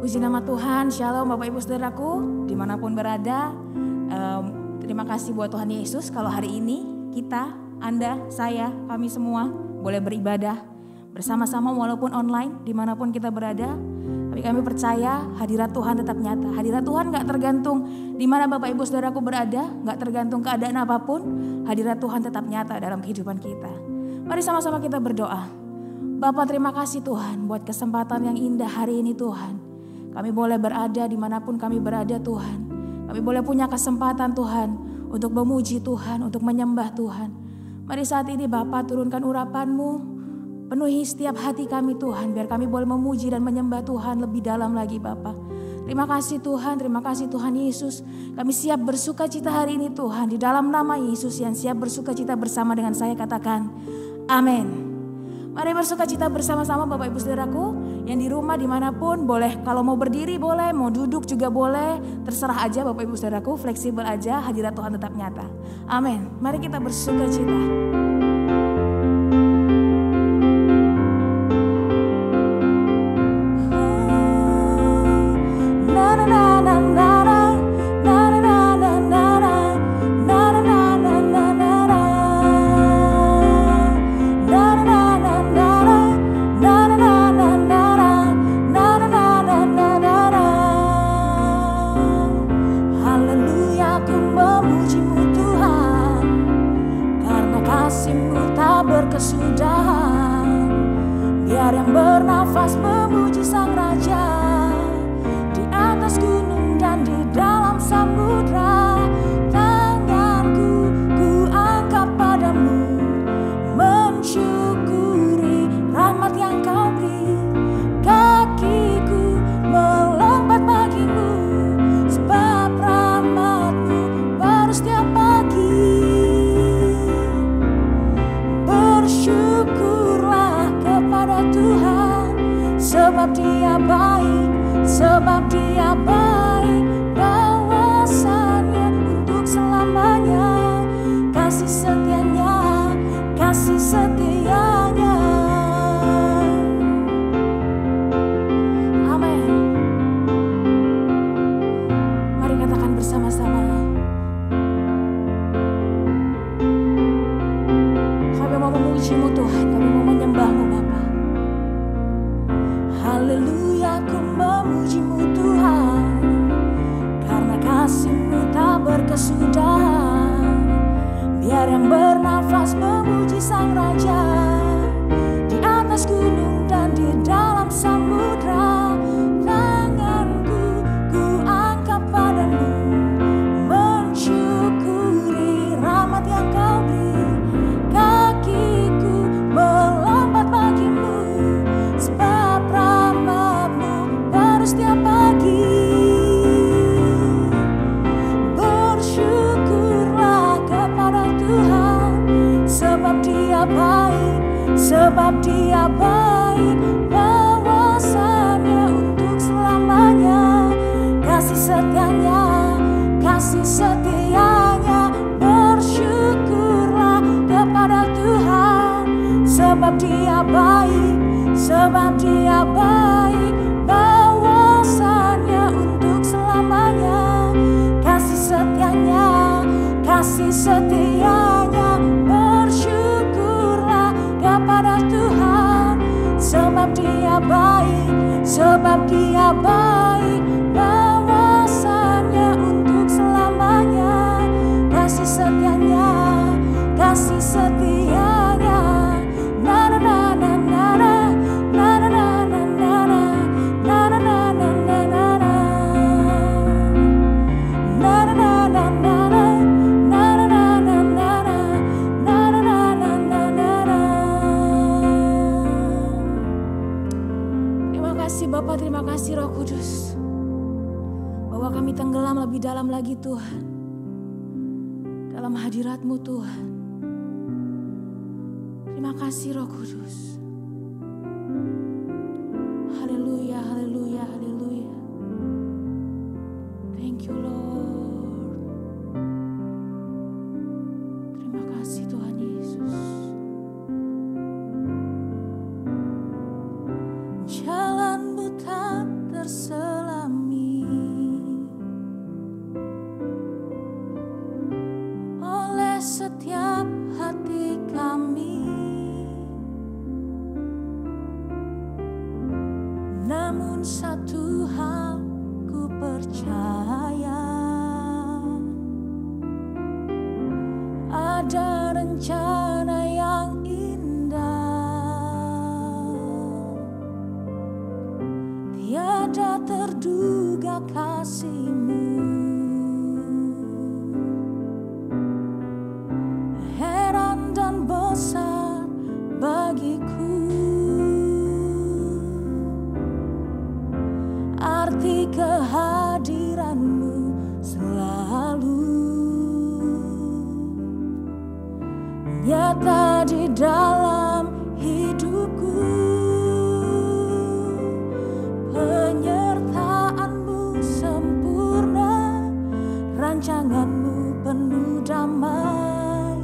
Puji nama Tuhan, Shalom Bapak Ibu Saudaraku dimanapun berada. Terima kasih buat Tuhan Yesus kalau hari ini kita, Anda, saya, kami semua boleh beribadah bersama-sama walaupun online dimanapun kita berada. Tapi kami percaya hadirat Tuhan tetap nyata. Hadirat Tuhan gak tergantung di mana Bapak Ibu Saudaraku berada, gak tergantung keadaan apapun. Hadirat Tuhan tetap nyata dalam kehidupan kita. Mari sama-sama kita berdoa. Bapa, terima kasih Tuhan buat kesempatan yang indah hari ini Tuhan. Kami boleh berada dimanapun kami berada Tuhan. Kami boleh punya kesempatan Tuhan untuk memuji Tuhan, untuk menyembah Tuhan. Mari saat ini Bapa turunkan urapan-Mu, penuhi setiap hati kami Tuhan. Biar kami boleh memuji dan menyembah Tuhan lebih dalam lagi Bapa. Terima kasih Tuhan Yesus. Kami siap bersuka cita hari ini Tuhan. Di dalam nama Yesus yang siap bersuka cita bersama dengan saya katakan amin. Mari bersuka cita bersama-sama Bapak Ibu Saudaraku yang di rumah dimanapun boleh, kalau mau berdiri boleh, mau duduk juga boleh, terserah aja Bapak Ibu Saudaraku, fleksibel aja, hadirat Tuhan tetap nyata. Amin. Mari kita bersuka cita. Kesudahan, biar yang bernafas memuji Sang Raja di atas gunung dan di dalam samudra. Tanganku ku angkat padamu, mensyukuri rahmat yang Kau beri. Kakiku melompat bagimu, sebab rahmat-Mu baru setiap pagi. Bersyukurlah kepada Tuhan, sebab Dia baik, sebab Dia baik. Bawasannya untuk selamanya, kasih setianya, kasih setianya. Amin. Mari katakan bersama-sama. Memuji-Mu Tuhan, kami mau menyembah-Mu Bapa. Haleluya, ku memuji-Mu Tuhan, karena kasih-Mu tak berkesudahan. Biar yang bernafas memuji Sang Raja di atas gunung dan di dalam samudra. Tanganku ku angkat padamu, mensyukuri rahmat yang Kau beri. Kakiku melompat bagimu, sebab rahmat-Mu baru setiap pagi. Bersyukurlah kepada Tuhan, sebab Dia baik, sebab Dia baik. Bawasannya untuk selamanya, kasih setianya, kasih setianya. Bersyukurlah kepada Tuhan, sebab Dia baik, sebab Dia baik. Bawasannya untuk selamanya, kasih setianya, kasih setianya. Bersyukurlah kepada Tuhan, sebab Dia baik, sebab Dia baik. Bawasannya untuk selamanya, kasih setianya, kasih setianya. Na na na na na na na na na na na na na na na na na na. Na na na na na na na na na na na na na na na. Terima kasih Bapa, terima kasih Roh Kudus, bahwa kami tenggelam lebih dalam lagi Tuhan, dalam hadirat-Mu Tuhan. Terima kasih Roh Kudus. Haleluya, haleluya, haleluya. Thank you Lord. Terima kasih Tuhan Yesus. Jalan-Mu tak tersedia. Namun satu hal ku percaya, ada rencana yang indah, tiada terduga kasih-Mu, heran dan besar bagiku. Arti kehadiran-Mu selalu nyata di dalam hidupku. Penyertaan-Mu sempurna, rancangan-Mu penuh damai,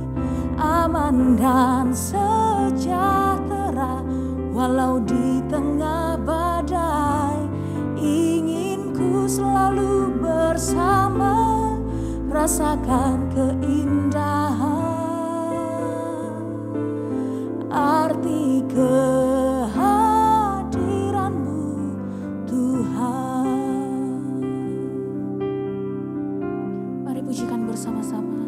aman dan sejahtera walau di tengah badai. Ingin ku selalu bersama, rasakan keindahan arti kehadiran-Mu Tuhan. Mari pujikan bersama-sama.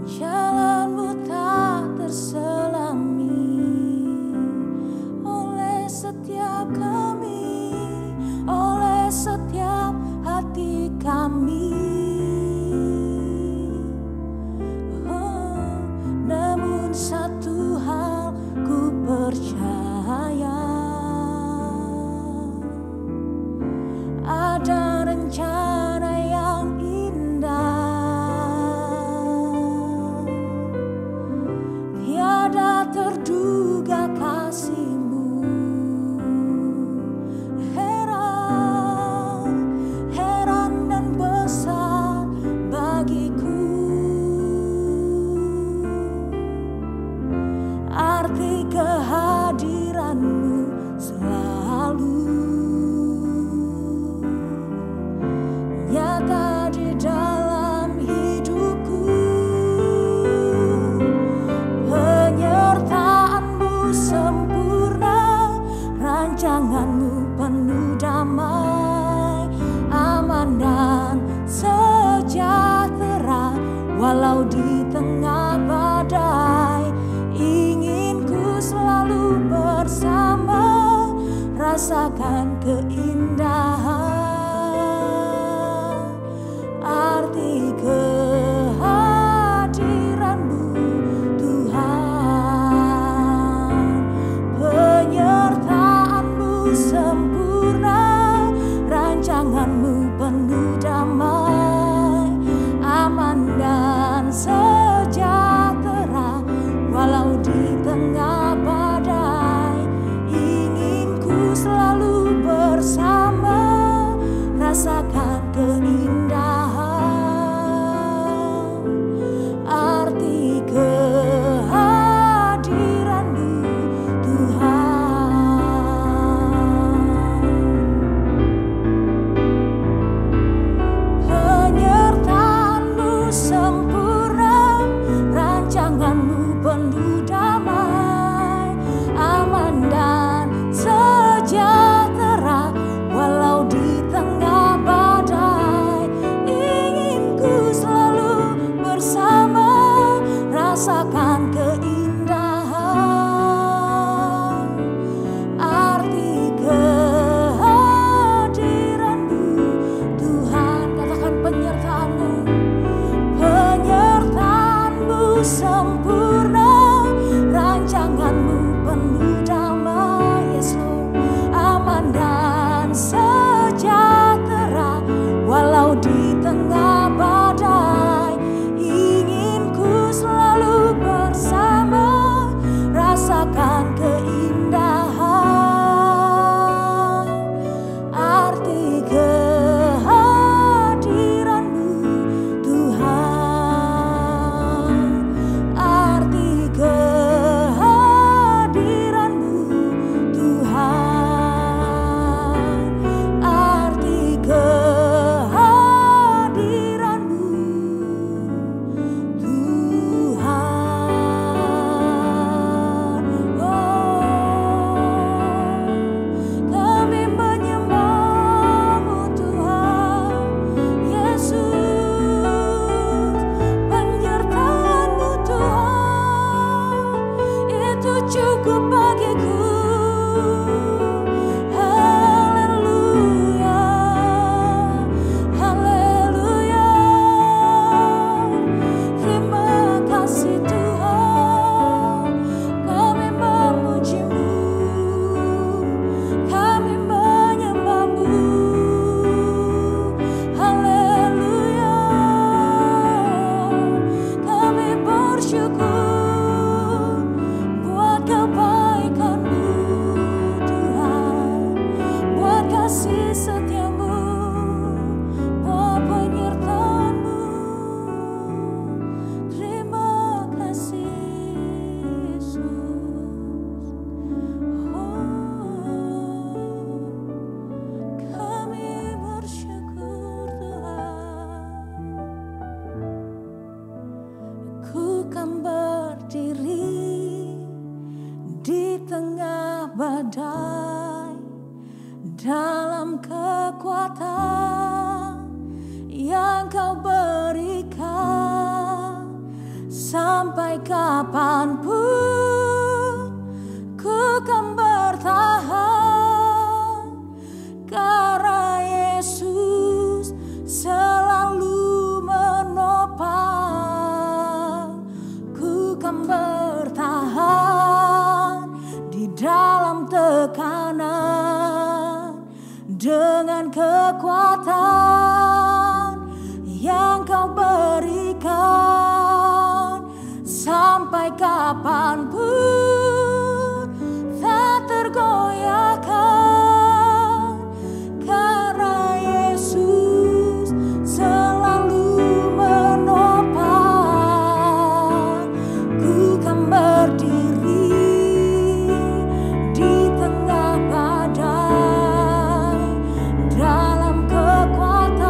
Jalan-Mu tak terselami oleh setiap kami, oleh setiap hati kami. Namun satu hal ku percaya, ada rencana yang indah, tiada terduga kasih-Mu, heran dan besar bagiku. Arti kehadiran-Mu selalu nyata di dalam hidupku. Penyertaan-Mu sempurna, rancangan-Mu penuh damai, aman dan sejahtera walau di tengah badai. Ingin ku selalu bersama, rasakan keindahan arti kehadiran-Mu Tuhan. Penyertaan-Mu sempurna, rancangan-Mu penuh damai, aman dan sejahtera walau di tengah badai. Ingin ku selalu bersama, badai, dalam kekuatan yang Kau berikan, sampai kapanpun ku kan bertahan, karena Yesus selalu menopang. Ku kan bertahan di dalam tekanan, dengan kekuatan yang Kau berikan, sampai kapanpun tak tergoyahkan, karena Yesus selalu menopang. Ku kan berdiri di tengah badai, dalam kekuatan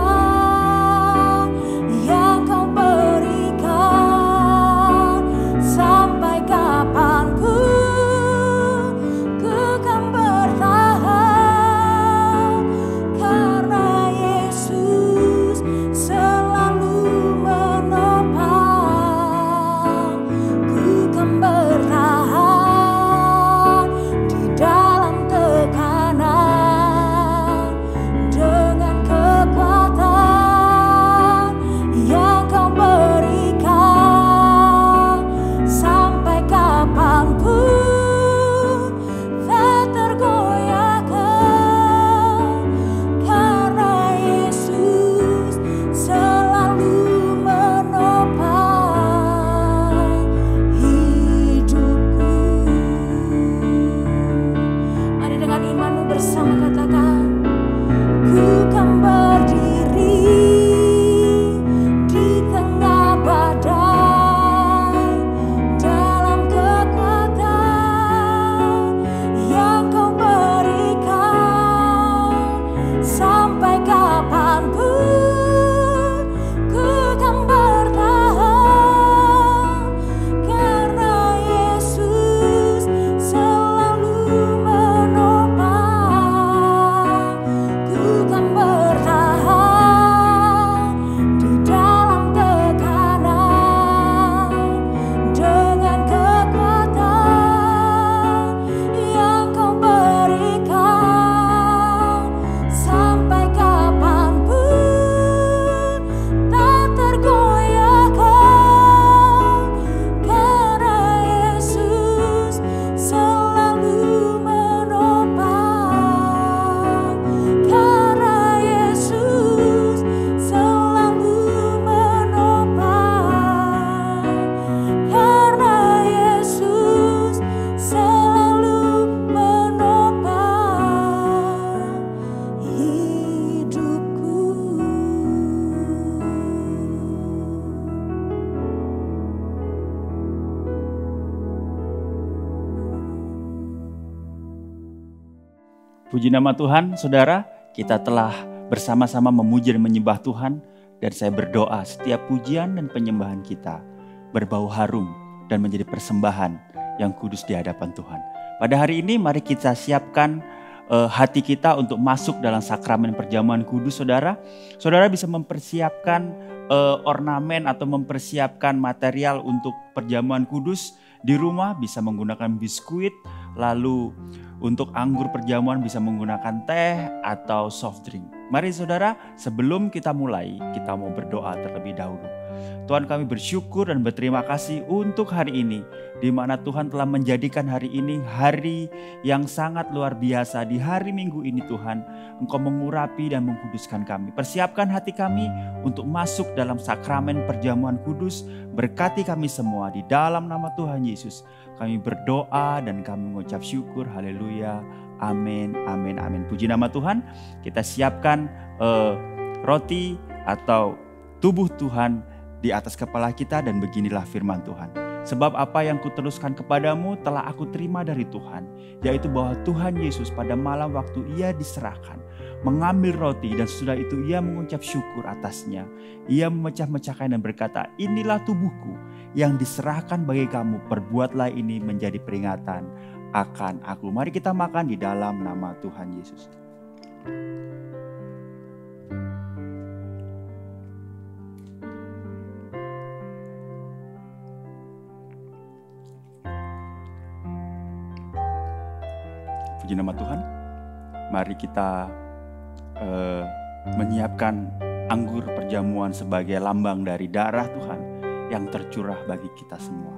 yang Kau berikan, sampai kapanpun ku kan bertahan, karena Yesus selalu menopang. Ku kan bertahan di dalam tekanan, dengan kekuatan yang Kau berikan, sampai kapanpun tak tergoyahkan, karena Yesus selalu menopang hidupku. Mari dengan imanmu bersama katakan, ku kan berdiri di tengah badai, dalam kekuatan yang Kau berikan, sampai kapanpun ku kan bertahan, karena Yesus selalu menopang. Ku kan bertahan di dalam tekanan, dengan kekuatan yang Kau berikan, sampai kapanpun tak tergoyahkan, karena Yesus selalu menopang, karena Yesus selalu menopang, karena Yesus selalu menopang hidupku. Puji nama Tuhan, saudara. Kita telah bersama-sama memuji dan menyembah Tuhan. Dan saya berdoa setiap pujian dan penyembahan kita berbau harum dan menjadi persembahan yang kudus di hadapan Tuhan. Pada hari ini mari kita siapkan hati kita untuk masuk dalam sakramen perjamuan kudus, saudara. Saudara bisa mempersiapkan ornamen atau mempersiapkan material untuk perjamuan kudus di rumah, bisa menggunakan biskuit, lalu untuk anggur perjamuan bisa menggunakan teh atau soft drink. Mari saudara, sebelum kita mulai, kita mau berdoa terlebih dahulu. Tuhan, kami bersyukur dan berterima kasih untuk hari ini, di mana Tuhan telah menjadikan hari ini hari yang sangat luar biasa. Di hari Minggu ini Tuhan, Engkau mengurapi dan mengkuduskan kami. Persiapkan hati kami untuk masuk dalam sakramen perjamuan kudus. Berkati kami semua di dalam nama Tuhan Yesus. Kami berdoa dan kami mengucap syukur. Haleluya. Amin, amin, amin. Puji nama Tuhan. Kita siapkan roti atau tubuh Tuhan di atas kepala kita, dan beginilah firman Tuhan. Sebab apa yang kuteruskan kepadamu telah aku terima dari Tuhan, yaitu bahwa Tuhan Yesus pada malam waktu ia diserahkan, mengambil roti dan sesudah itu ia mengucap syukur atasnya. Ia memecah-mecahkan dan berkata, inilah tubuhku yang diserahkan bagi kamu, perbuatlah ini menjadi peringatan akan aku. Mari kita makan di dalam nama Tuhan Yesus. Puji nama Tuhan. Mari kita menyiapkan anggur perjamuan sebagai lambang dari darah Tuhan yang tercurah bagi kita semua.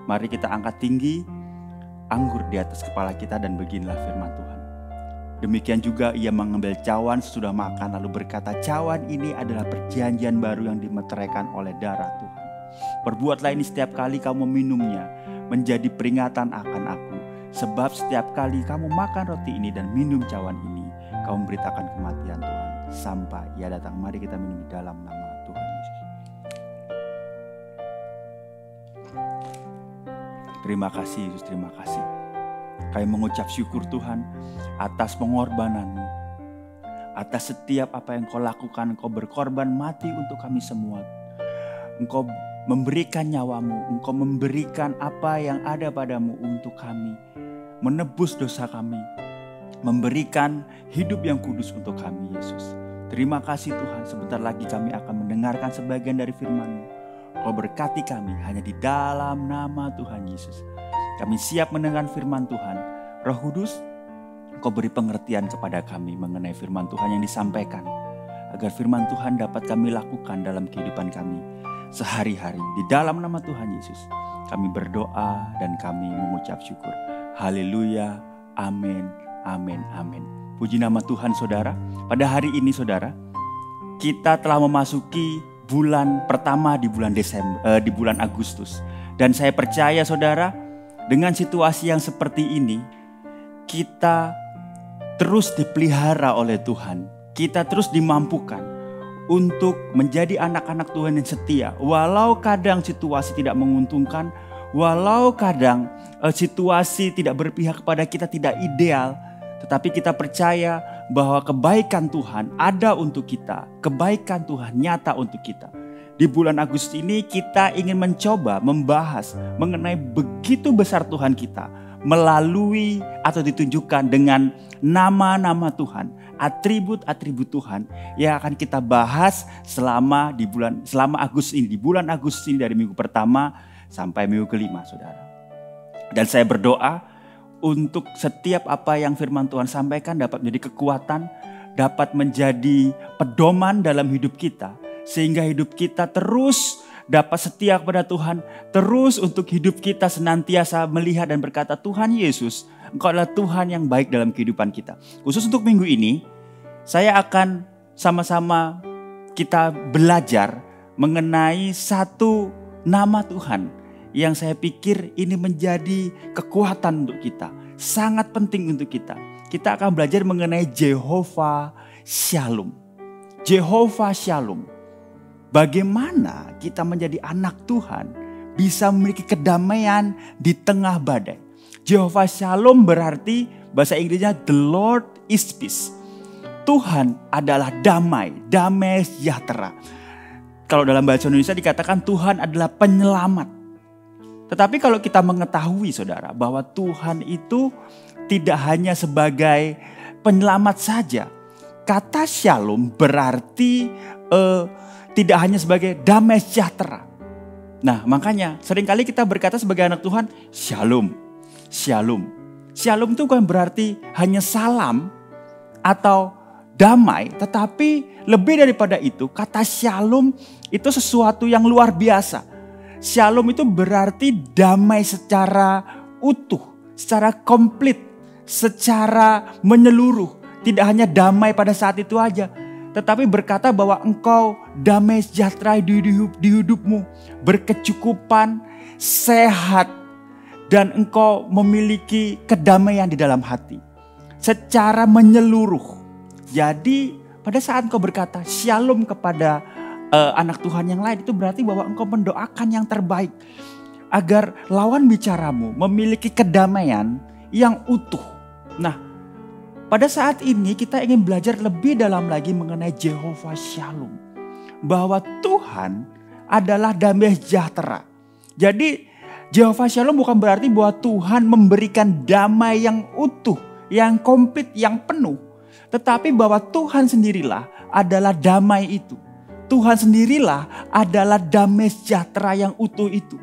Mari kita angkat tinggi anggur di atas kepala kita dan beginilah firman Tuhan. Demikian juga ia mengambil cawan sesudah makan lalu berkata, cawan ini adalah perjanjian baru yang dimeteraikan oleh darah Tuhan. Perbuatlah ini setiap kali kamu meminumnya menjadi peringatan akan aku. Sebab setiap kali kamu makan roti ini dan minum cawan ini, kamu memberitakan kematian Tuhan sampai ia datang. Mari kita minum di dalam nama Tuhan Yesus. Terima kasih Yesus, terima kasih. Kami mengucap syukur Tuhan atas pengorbanan-Mu, atas setiap apa yang Kau lakukan. Engkau berkorban mati untuk kami semua. Engkau memberikan nyawa-Mu, Engkau memberikan apa yang ada padamu untuk kami, menebus dosa kami, memberikan hidup yang kudus untuk kami Yesus. Terima kasih Tuhan, sebentar lagi kami akan mendengarkan sebagian dari firman-Mu. Kau berkati kami hanya di dalam nama Tuhan Yesus. Kami siap mendengar firman Tuhan. Roh Kudus, Kau beri pengertian kepada kami mengenai firman Tuhan yang disampaikan, agar firman Tuhan dapat kami lakukan dalam kehidupan kami sehari-hari. Di dalam nama Tuhan Yesus kami berdoa dan kami mengucap syukur. Haleluya, amin, amin, amin. Puji nama Tuhan saudara. Pada hari ini saudara, kita telah memasuki bulan pertama di bulan di bulan Agustus. Dan saya percaya saudara, dengan situasi yang seperti ini, kita terus dipelihara oleh Tuhan. Kita terus dimampukan untuk menjadi anak-anak Tuhan yang setia. Walau kadang situasi tidak menguntungkan, walau kadang situasi tidak berpihak kepada kita, tidak ideal, tetapi kita percaya bahwa kebaikan Tuhan ada untuk kita. Kebaikan Tuhan nyata untuk kita. Di bulan Agustus ini kita ingin mencoba membahas mengenai begitu besar Tuhan kita melalui atau ditunjukkan dengan nama-nama Tuhan, atribut-atribut Tuhan yang akan kita bahas selama Agustus ini, di bulan Agustus ini, dari minggu pertama sampai minggu kelima, saudara. Dan saya berdoa untuk setiap apa yang firman Tuhan sampaikan dapat menjadi kekuatan, dapat menjadi pedoman dalam hidup kita, sehingga hidup kita terus dapat setia kepada Tuhan, terus untuk hidup kita senantiasa melihat dan berkata, Tuhan Yesus, Engkau adalah Tuhan yang baik dalam kehidupan kita. Khusus untuk minggu ini, saya akan sama-sama kita belajar mengenai satu nama Tuhan yang saya pikir ini menjadi kekuatan untuk kita, sangat penting untuk kita. Kita akan belajar mengenai Jehovah Shalom. Jehovah Shalom. Bagaimana kita menjadi anak Tuhan bisa memiliki kedamaian di tengah badai. Jehovah Shalom berarti bahasa Inggrisnya the Lord is peace. Tuhan adalah damai, damai sejahtera. Kalau dalam bahasa Indonesia dikatakan Tuhan adalah penyelamat. Tetapi kalau kita mengetahui saudara bahwa Tuhan itu tidak hanya sebagai penyelamat saja. Kata shalom berarti tidak hanya sebagai damai sejahtera. Nah makanya seringkali kita berkata sebagai anak Tuhan shalom. Shalom. Shalom itu bukan berarti hanya salam atau damai. Tetapi lebih daripada itu, kata shalom itu sesuatu yang luar biasa. Shalom itu berarti damai secara utuh, secara komplit, secara menyeluruh. Tidak hanya damai pada saat itu aja, tetapi berkata bahwa engkau damai sejahtera di hidupmu, berkecukupan, sehat, dan engkau memiliki kedamaian di dalam hati. Secara menyeluruh. Jadi pada saat engkau berkata shalom kepada anak Tuhan yang lain, itu berarti bahwa engkau mendoakan yang terbaik. Agar lawan bicaramu memiliki kedamaian yang utuh. Nah, pada saat ini kita ingin belajar lebih dalam lagi mengenai Jehovah Shalom. Bahwa Tuhan adalah damai sejahtera. Jadi Jehovah Shalom bukan berarti bahwa Tuhan memberikan damai yang utuh, yang komplit, yang penuh. Tetapi bahwa Tuhan sendirilah adalah damai itu. Tuhan sendirilah adalah damai sejahtera yang utuh itu.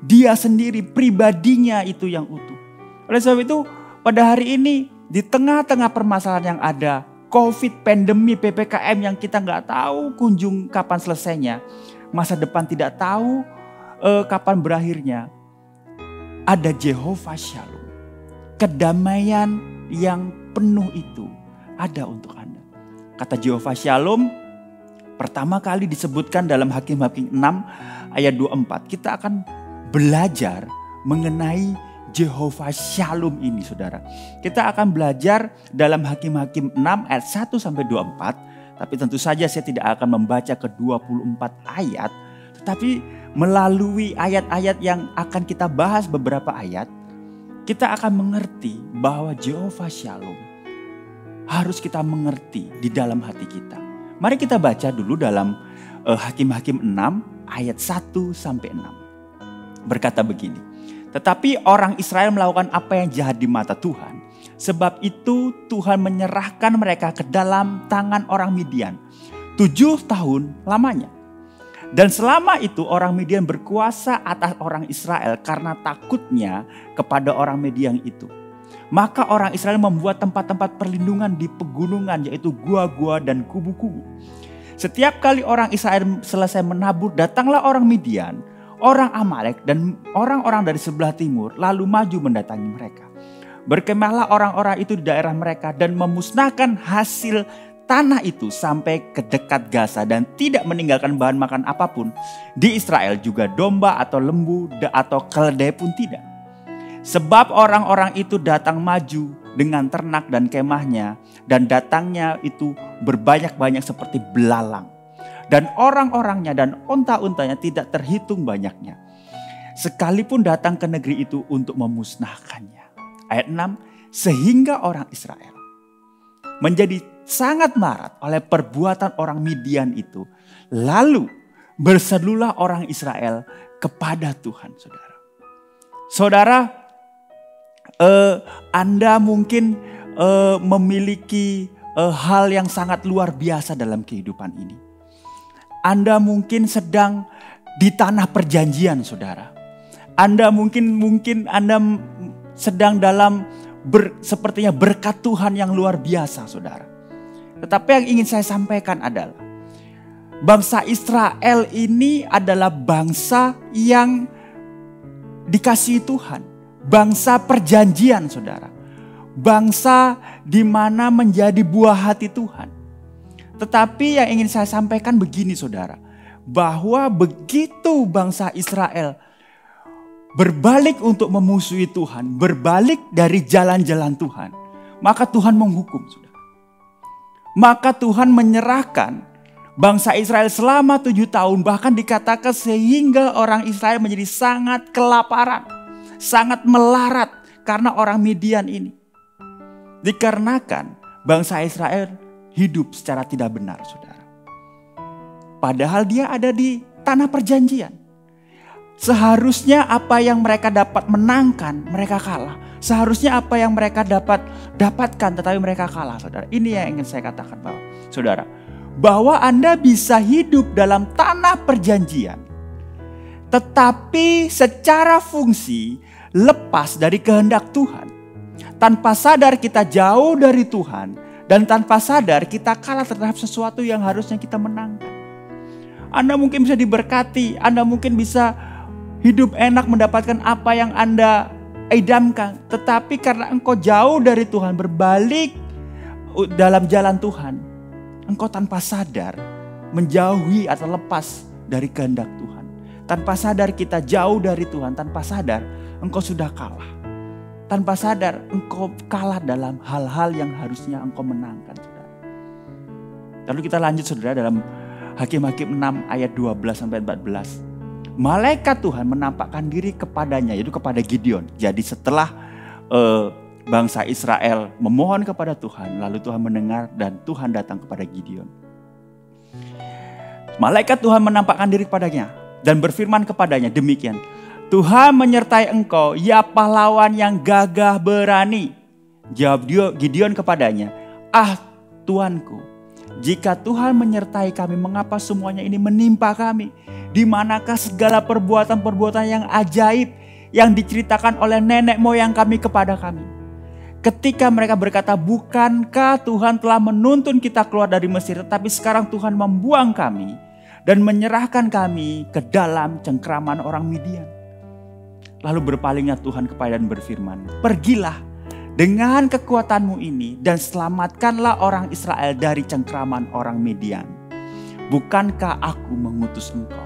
Dia sendiri, pribadinya itu yang utuh. Oleh sebab itu, pada hari ini di tengah-tengah permasalahan yang ada, COVID, pandemi, PPKM yang kita nggak tahu kunjung kapan selesainya, masa depan tidak tahu kapan berakhirnya, ada Jehovah Shalom. Kedamaian yang penuh itu ada untuk Anda. Kata Jehovah Shalom pertama kali disebutkan dalam Hakim-Hakim 6 ayat 24. Kita akan belajar mengenai Jehovah Shalom ini, saudara. Kita akan belajar dalam Hakim-Hakim 6 ayat 1 sampai 24. Tapi tentu saja saya tidak akan membaca ke 24 ayat. Tetapi melalui ayat-ayat yang akan kita bahas beberapa ayat, kita akan mengerti bahwa Jehovah Shalom harus kita mengerti di dalam hati kita. Mari kita baca dulu dalam Hakim-Hakim 6 ayat 1 sampai 6. Berkata begini, tetapi orang Israel melakukan apa yang jahat di mata Tuhan. Sebab itu Tuhan menyerahkan mereka ke dalam tangan orang Midian 7 tahun lamanya. Dan selama itu orang Midian berkuasa atas orang Israel karena takutnya kepada orang Midian itu. Maka orang Israel membuat tempat-tempat perlindungan di pegunungan, yaitu gua-gua dan kubu-kubu. Setiap kali orang Israel selesai menabur, datanglah orang Midian, orang Amalek dan orang-orang dari sebelah timur lalu maju mendatangi mereka. Berkemahlah orang-orang itu di daerah mereka dan memusnahkan hasil tanah itu sampai ke dekat Gaza dan tidak meninggalkan bahan makan apapun. Di Israel juga domba atau lembu atau keledai pun tidak. Sebab orang-orang itu datang maju dengan ternak dan kemahnya, dan datangnya itu berbanyak-banyak seperti belalang. Dan orang-orangnya dan unta-untanya tidak terhitung banyaknya. Sekalipun datang ke negeri itu untuk memusnahkannya. Ayat 6, sehingga orang Israel menjadi sangat marah oleh perbuatan orang Midian itu. Lalu berserulah orang Israel kepada Tuhan, saudara. Saudara, Anda mungkin memiliki hal yang sangat luar biasa dalam kehidupan ini. Anda mungkin sedang di tanah perjanjian, saudara. Anda mungkin Anda sedang dalam sepertinya berkat Tuhan yang luar biasa, saudara. Tetapi yang ingin saya sampaikan adalah bangsa Israel ini adalah bangsa yang dikasihi Tuhan. Bangsa perjanjian, saudara. Bangsa di mana menjadi buah hati Tuhan. Tetapi yang ingin saya sampaikan begini, saudara. Bahwa begitu bangsa Israel berbalik untuk memusuhi Tuhan, berbalik dari jalan-jalan Tuhan, maka Tuhan menghukum, saudara. Maka Tuhan menyerahkan bangsa Israel selama 7 tahun, bahkan dikatakan sehingga orang Israel menjadi sangat kelaparan, sangat melarat karena orang Midian ini. Dikarenakan bangsa Israel hidup secara tidak benar, saudara. Padahal dia ada di tanah perjanjian. Seharusnya apa yang mereka dapat menangkan, mereka kalah. Seharusnya apa yang mereka dapatkan, tetapi mereka kalah, saudara. Ini yang ingin saya katakan, bahwa saudara, bahwa Anda bisa hidup dalam tanah perjanjian, tetapi secara fungsi lepas dari kehendak Tuhan. Tanpa sadar kita jauh dari Tuhan, dan tanpa sadar kita kalah terhadap sesuatu yang harusnya kita menangkan. Anda mungkin bisa diberkati, Anda mungkin bisa hidup enak, mendapatkan apa yang Anda idamkan. Tetapi karena engkau jauh dari Tuhan, berbalik dalam jalan Tuhan, engkau tanpa sadar menjauhi atau lepas dari kehendak Tuhan. Tanpa sadar kita jauh dari Tuhan, tanpa sadar engkau sudah kalah. Tanpa sadar engkau kalah dalam hal-hal yang harusnya engkau menangkan, saudara. Lalu kita lanjut, saudara, dalam Hakim-Hakim 6 ayat 12-14. Malaikat Tuhan menampakkan diri kepadanya, yaitu kepada Gideon. Jadi setelah bangsa Israel memohon kepada Tuhan, lalu Tuhan mendengar dan Tuhan datang kepada Gideon. Malaikat Tuhan menampakkan diri kepadanya dan berfirman kepadanya demikian, Tuhan menyertai engkau, ya pahlawan yang gagah berani. Jawab Gideon kepadanya, ah Tuanku, jika Tuhan menyertai kami, mengapa semuanya ini menimpa kami? Di manakah segala perbuatan-perbuatan yang ajaib yang diceritakan oleh nenek moyang kami kepada kami? Ketika mereka berkata, bukankah Tuhan telah menuntun kita keluar dari Mesir, tetapi sekarang Tuhan membuang kami dan menyerahkan kami ke dalam cengkraman orang Midian. Lalu berpalinglah Tuhan kepada dan berfirman, pergilah dengan kekuatanmu ini dan selamatkanlah orang Israel dari cengkraman orang Midian. Bukankah aku mengutus engkau?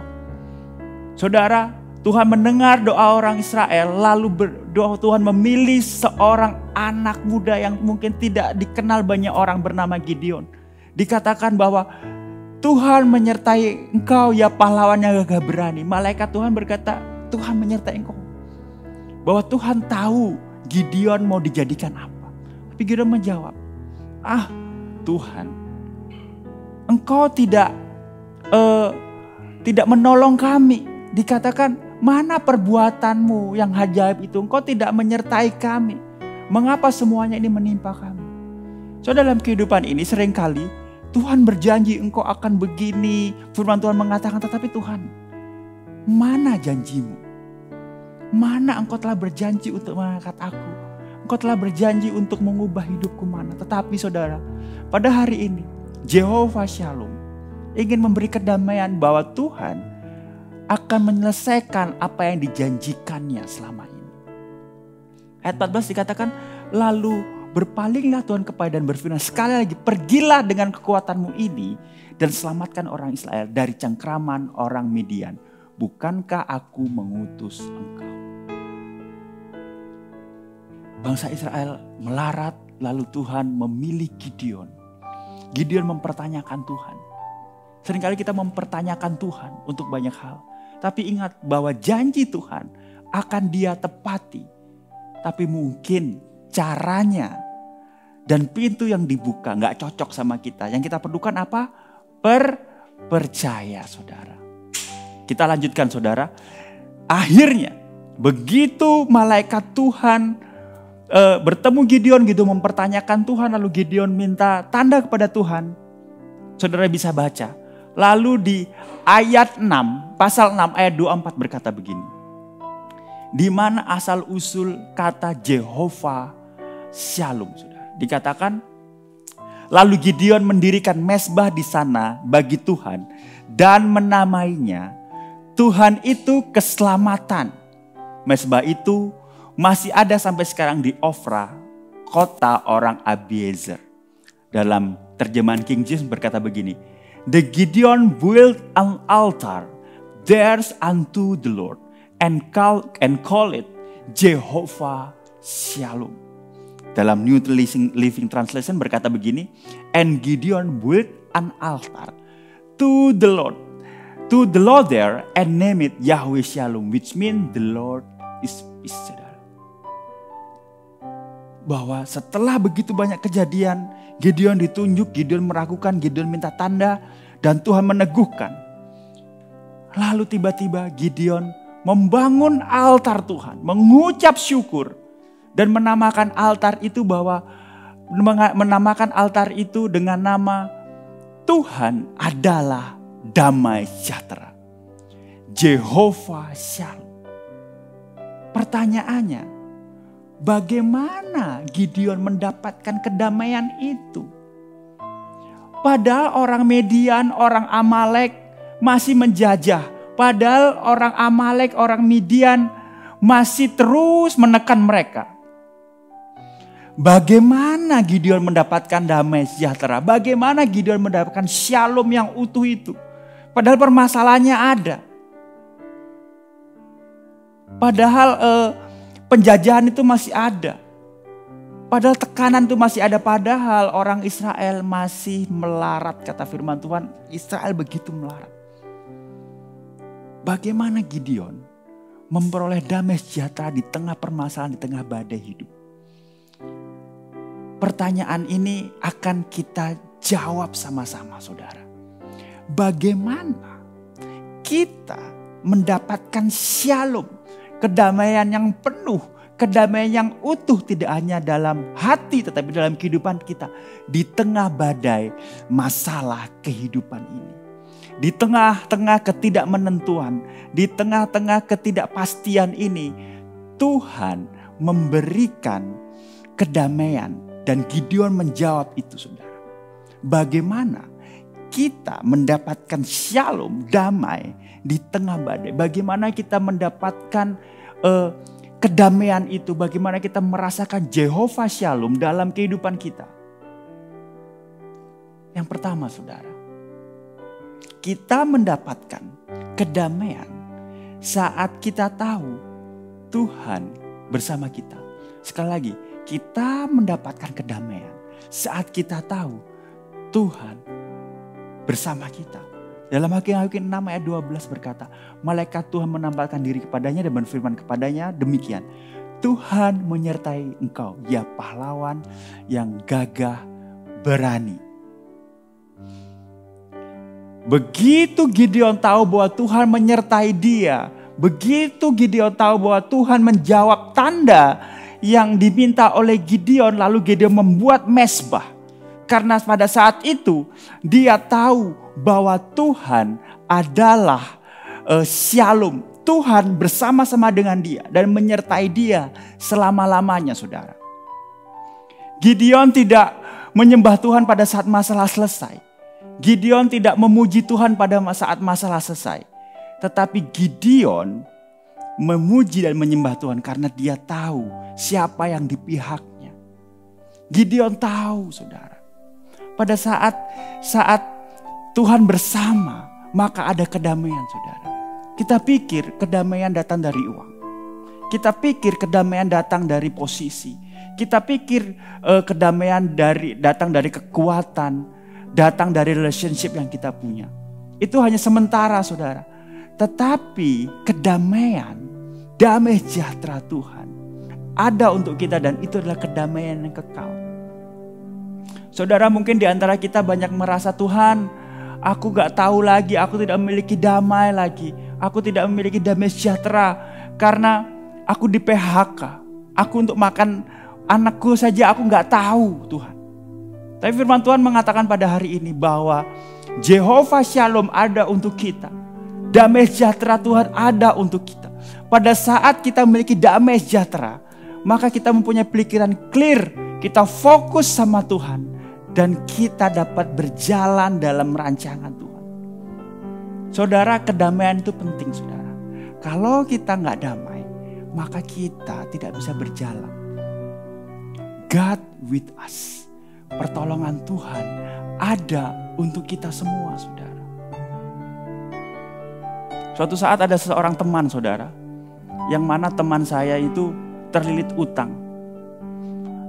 Saudara, Tuhan mendengar doa orang Israel, lalu Tuhan memilih seorang anak muda yang mungkin tidak dikenal banyak orang bernama Gideon. Dikatakan bahwa Tuhan menyertai engkau, ya pahlawan yang gagah berani. Malaikat Tuhan berkata, Tuhan menyertai engkau. Bahwa Tuhan tahu Gideon mau dijadikan apa. Tapi Gideon menjawab, ah Tuhan, engkau tidak menolong kami. Dikatakan, mana perbuatanmu yang ajaib itu? Engkau tidak menyertai kami. Mengapa semuanya ini menimpa kami? So dalam kehidupan ini seringkali Tuhan berjanji engkau akan begini. Firman Tuhan mengatakan, tetapi Tuhan, mana janjimu? Mana engkau telah berjanji untuk mengangkat aku? Engkau telah berjanji untuk mengubah hidupku mana? Tetapi saudara, pada hari ini Jehovah Shalom ingin memberi kedamaian bahwa Tuhan akan menyelesaikan apa yang dijanjikannya selama ini. Ayat 14 dikatakan, lalu berpalinglah Tuhan kepada dan berfirman, sekali lagi, pergilah dengan kekuatanmu ini dan selamatkan orang Israel dari cengkraman orang Midian. Bukankah aku mengutus engkau? Bangsa Israel melarat, lalu Tuhan memilih Gideon. Gideon mempertanyakan Tuhan. Seringkali kita mempertanyakan Tuhan untuk banyak hal. Tapi ingat bahwa janji Tuhan akan dia tepati. Tapi mungkin caranya dan pintu yang dibuka gak cocok sama kita. Yang kita perlukan apa? Percaya saudara. Kita lanjutkan saudara. Akhirnya begitu malaikat Tuhan bertemu Gideon gitu, mempertanyakan Tuhan, lalu Gideon minta tanda kepada Tuhan. Saudara bisa baca. Lalu di ayat 6, pasal 6 ayat 24 berkata begini. Di mana asal usul kata Jehovah Shalom, saudara? Dikatakan, lalu Gideon mendirikan mezbah di sana bagi Tuhan dan menamainya Tuhan itu keselamatan. Mezbah itu masih ada sampai sekarang di Ofra, kota orang Abiezer. Dalam terjemahan King James berkata begini, the Gideon built an altar there unto the Lord and call it Jehovah Shalom. Dalam New Living Translation berkata begini, and Gideon built an altar to the Lord there and name it Yahweh Shalom, which means the Lord is peace. Bahwa setelah begitu banyak kejadian, Gideon ditunjuk, Gideon meragukan, Gideon minta tanda, dan Tuhan meneguhkan. Lalu tiba-tiba Gideon membangun altar Tuhan, mengucap syukur, dan menamakan altar itu dengan nama Tuhan adalah damai sejahtera. Jehovah Shalom. Pertanyaannya, bagaimana Gideon mendapatkan kedamaian itu? Padahal orang Midian, orang Amalek masih menjajah. Padahal orang Amalek, orang Midian masih terus menekan mereka. Bagaimana Gideon mendapatkan damai sejahtera? Bagaimana Gideon mendapatkan shalom yang utuh itu? Padahal permasalahannya ada. Padahal penjajahan itu masih ada. Padahal tekanan itu masih ada. Padahal orang Israel masih melarat. Kata firman Tuhan, Israel begitu melarat. Bagaimana Gideon memperoleh damai sejahtera di tengah permasalahan, di tengah badai hidup? Pertanyaan ini akan kita jawab sama-sama, saudara. Bagaimana kita mendapatkan shalom kedamaian yang penuh, kedamaian yang utuh tidak hanya dalam hati tetapi dalam kehidupan kita. Di tengah badai masalah kehidupan ini. Di tengah-tengah ketidakmenentuan, di tengah-tengah ketidakpastian ini, Tuhan memberikan kedamaian dan Gideon menjawab itu, saudara. Bagaimana kita mendapatkan shalom, damai di tengah badai? Bagaimana kita mendapatkan kedamaian itu? Bagaimana kita merasakan Jehovah Shalom dalam kehidupan kita? Yang pertama, saudara, kita mendapatkan kedamaian saat kita tahu Tuhan bersama kita. Sekali lagi, kita mendapatkan kedamaian saat kita tahu Tuhan bersama kita. Dalam Hakim-Hakim 6 ayat 12 berkata, malaikat Tuhan menampakkan diri kepadanya dan berfirman kepadanya demikian. Tuhan menyertai engkau, ya pahlawan yang gagah berani. Begitu Gideon tahu bahwa Tuhan menyertai dia, begitu Gideon tahu bahwa Tuhan menjawab tanda yang diminta oleh Gideon, lalu Gideon membuat mezbah. Karena pada saat itu dia tahu bahwa Tuhan adalah shalom. Tuhan bersama-sama dengan dia dan menyertai dia selama-lamanya, saudara. Gideon tidak menyembah Tuhan pada saat masalah selesai. Gideon tidak memuji Tuhan pada saat masalah selesai. Tetapi Gideon memuji dan menyembah Tuhan karena dia tahu siapa yang di pihaknya. Gideon tahu, saudara. Pada saat Tuhan bersama, maka ada kedamaian, saudara. Kita pikir kedamaian datang dari uang. Kita pikir kedamaian datang dari posisi. Kita pikir kedamaian datang dari kekuatan, datang dari relationship yang kita punya. Itu hanya sementara, saudara. Tetapi kedamaian, damai sejahtera Tuhan ada untuk kita dan itu adalah kedamaian yang kekal. Saudara, mungkin di antara kita banyak merasa, Tuhan, aku gak tahu lagi, aku tidak memiliki damai lagi. Aku tidak memiliki damai sejahtera karena aku di PHK. Aku untuk makan anakku saja aku gak tahu, Tuhan. Tapi firman Tuhan mengatakan pada hari ini bahwa Jehovah Shalom ada untuk kita. Damai sejahtera Tuhan ada untuk kita. Pada saat kita memiliki damai sejahtera, maka kita mempunyai pikiran clear. Kita fokus sama Tuhan. Dan kita dapat berjalan dalam rancangan Tuhan. Saudara, kedamaian itu penting, saudara. Kalau kita gak damai, maka kita tidak bisa berjalan. God with us. Pertolongan Tuhan ada untuk kita semua, saudara. Suatu saat ada seorang teman, saudara. Yang mana teman saya itu terlilit utang.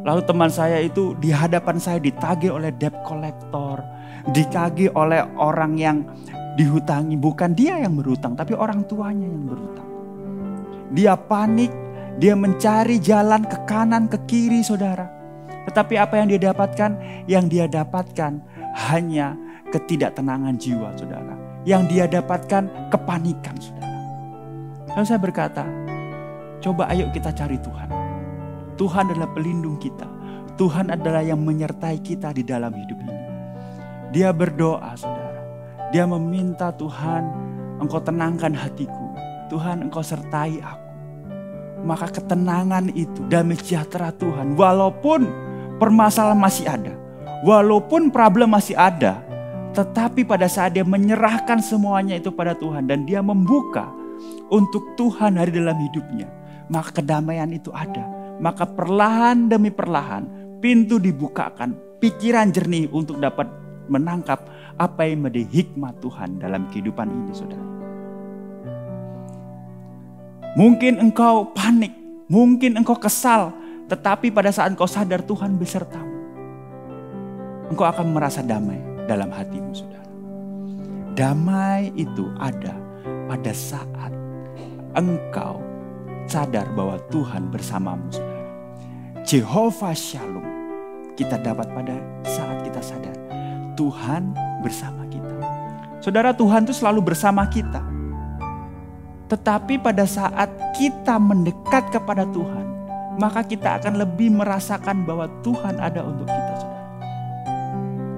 Lalu teman saya itu di hadapan saya ditagih oleh debt collector. Ditagih oleh orang yang dihutangi. Bukan dia yang berhutang, tapi orang tuanya yang berhutang. Dia panik, dia mencari jalan ke kanan, ke kiri, saudara. Tetapi apa yang dia dapatkan? Yang dia dapatkan hanya ketidaktenangan jiwa, saudara. Yang dia dapatkan kepanikan, saudara. Lalu saya berkata, coba ayo kita cari Tuhan. Tuhan adalah pelindung kita. Tuhan adalah yang menyertai kita di dalam hidup ini. Dia berdoa, saudara. Dia meminta, Tuhan, Engkau tenangkan hatiku. Tuhan, Engkau sertai aku. Maka ketenangan itu, damai sejahtera Tuhan. Walaupun permasalahan masih ada. Walaupun problem masih ada. Tetapi pada saat dia menyerahkan semuanya itu pada Tuhan. Dan dia membuka untuk Tuhan hari dalam hidupnya. Maka kedamaian itu ada. Maka perlahan demi perlahan pintu dibukakan. Pikiran jernih untuk dapat menangkap apa yang menjadi hikmat Tuhan dalam kehidupan ini, saudara. Mungkin engkau panik. Mungkin engkau kesal. Tetapi pada saat engkau sadar Tuhan besertamu. Engkau akan merasa damai dalam hatimu, saudara. Damai itu ada pada saat engkau sadar bahwa Tuhan bersamamu, saudara. Jehovah Shalom kita dapat pada saat kita sadar Tuhan bersama kita. Saudara, Tuhan itu selalu bersama kita. Tetapi pada saat kita mendekat kepada Tuhan, maka kita akan lebih merasakan bahwa Tuhan ada untuk kita, saudara.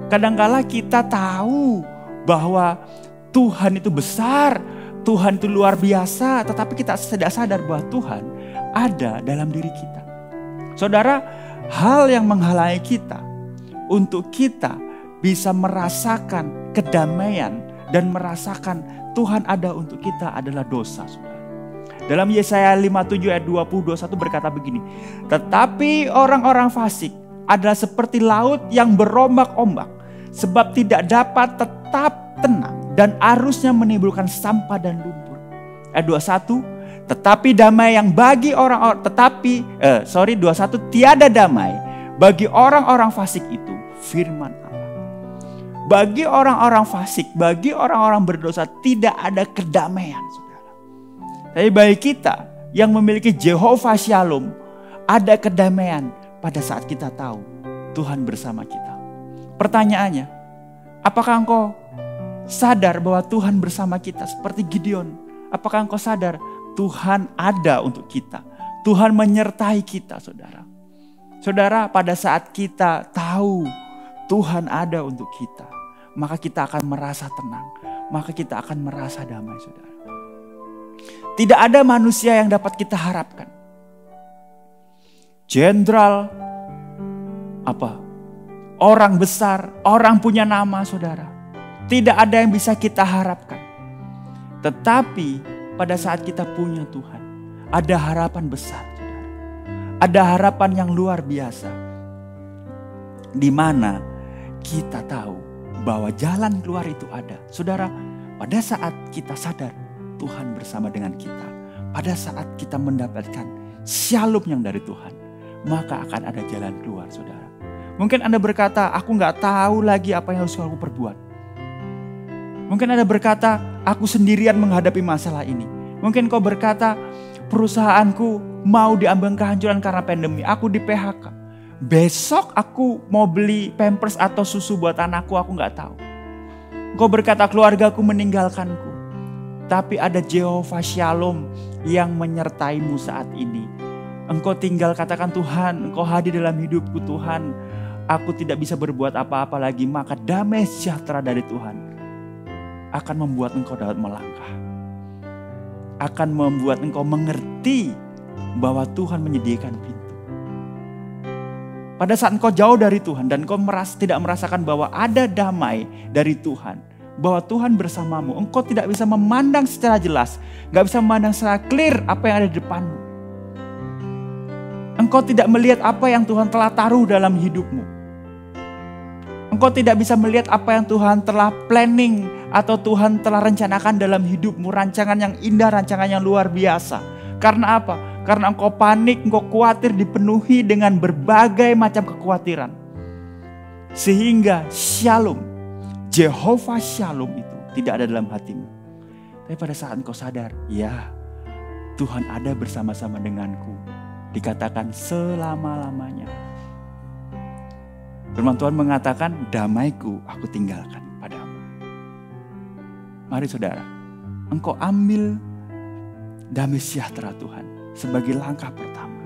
Kadangkala kita tahu bahwa Tuhan itu besar, Tuhan itu luar biasa, tetapi kita tidak sadar bahwa Tuhan ada dalam diri kita. Saudara, hal yang menghalangi kita untuk kita bisa merasakan kedamaian dan merasakan Tuhan ada untuk kita adalah dosa, saudara. Dalam Yesaya 57 ayat 20-21 berkata begini, tetapi orang-orang fasik adalah seperti laut yang berombak-ombak, sebab tidak dapat tetap tenang dan arusnya menimbulkan sampah dan lumpur. Ayat 21, tetapi damai yang bagi orang-orang, 21, tiada damai bagi orang-orang fasik itu firman Allah. Bagi orang-orang fasik, bagi orang-orang berdosa tidak ada kedamaian, saudara. Tapi bagi kita yang memiliki Jehovah Shalom, ada kedamaian pada saat kita tahu Tuhan bersama kita. Pertanyaannya, apakah engkau sadar bahwa Tuhan bersama kita seperti Gideon? Apakah engkau sadar Tuhan ada untuk kita? Tuhan menyertai kita, saudara. Saudara, pada saat kita tahu Tuhan ada untuk kita, maka kita akan merasa tenang, maka kita akan merasa damai, saudara. Tidak ada manusia yang dapat kita harapkan. Jenderal, orang besar, orang punya nama, saudara. Tidak ada yang bisa kita harapkan. Tetapi pada saat kita punya Tuhan, ada harapan besar, saudara. Ada harapan yang luar biasa. Di mana kita tahu bahwa jalan keluar itu ada. Saudara, pada saat kita sadar Tuhan bersama dengan kita, pada saat kita mendapatkan shalom yang dari Tuhan, maka akan ada jalan keluar, saudara. Mungkin Anda berkata, aku gak tahu lagi apa yang harus aku perbuat. Mungkin Anda berkata, aku sendirian menghadapi masalah ini. Mungkin kau berkata, perusahaanku mau diambil kehancuran karena pandemi, aku di PHK. Besok aku mau beli pampers atau susu buat anakku, aku gak tahu. Kau berkata, keluargaku meninggalkanku. Tapi ada Jehovah Shalom yang menyertaimu saat ini. Engkau tinggal katakan, Tuhan, Engkau hadir dalam hidupku, Tuhan. Aku tidak bisa berbuat apa-apa lagi, maka damai sejahtera dari Tuhan akan membuat engkau dapat melangkah. Akan membuat engkau mengerti bahwa Tuhan menyediakan pintu. Pada saat engkau jauh dari Tuhan dan engkau tidak merasakan bahwa ada damai dari Tuhan, bahwa Tuhan bersamamu, engkau tidak bisa memandang secara jelas, gak bisa memandang secara clear apa yang ada di depanmu. Engkau tidak melihat apa yang Tuhan telah taruh dalam hidupmu. Engkau tidak bisa melihat apa yang Tuhan telah planning atau Tuhan telah rencanakan dalam hidupmu. Rancangan yang indah, rancangan yang luar biasa. Karena apa? Karena engkau panik, engkau khawatir, dipenuhi dengan berbagai macam kekhawatiran. Sehingga shalom, Jehovah Shalom itu tidak ada dalam hatimu. Tapi pada saat engkau sadar, ya Tuhan ada bersama-sama denganku. Dikatakan selama-lamanya. Firman Tuhan mengatakan, damaiku aku tinggalkan padamu. Mari saudara, engkau ambil damai sejahtera Tuhan sebagai langkah pertama.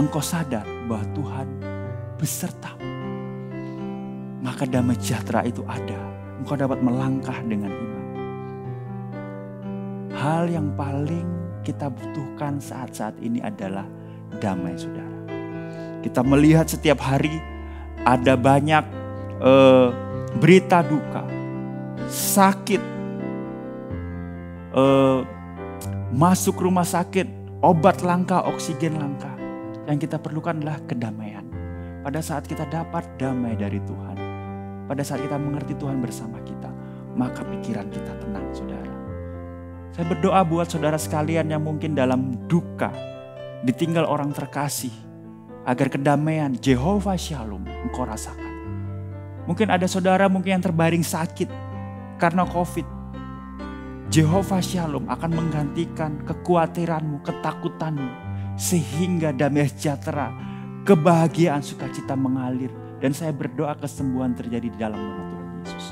Engkau sadar bahwa Tuhan besertamu. Maka damai sejahtera itu ada. Engkau dapat melangkah dengan iman. Hal yang paling kita butuhkan saat-saat ini adalah damai, saudara. Kita melihat setiap hari ada banyak berita duka, sakit, masuk rumah sakit, obat langka, oksigen langka. Yang kita perlukan adalah kedamaian. Pada saat kita dapat damai dari Tuhan, pada saat kita mengerti Tuhan bersama kita, maka pikiran kita tenang, saudara. Saya berdoa buat saudara sekalian yang mungkin dalam duka, ditinggal orang terkasih, agar kedamaian Jehovah Shalom engkau rasakan. Mungkin ada saudara mungkin yang terbaring sakit karena COVID. Jehovah Shalom akan menggantikan kekhawatiranmu, ketakutanmu. Sehingga damai sejahtera, kebahagiaan, sukacita mengalir. Dan saya berdoa kesembuhan terjadi di dalam nama Tuhan Yesus.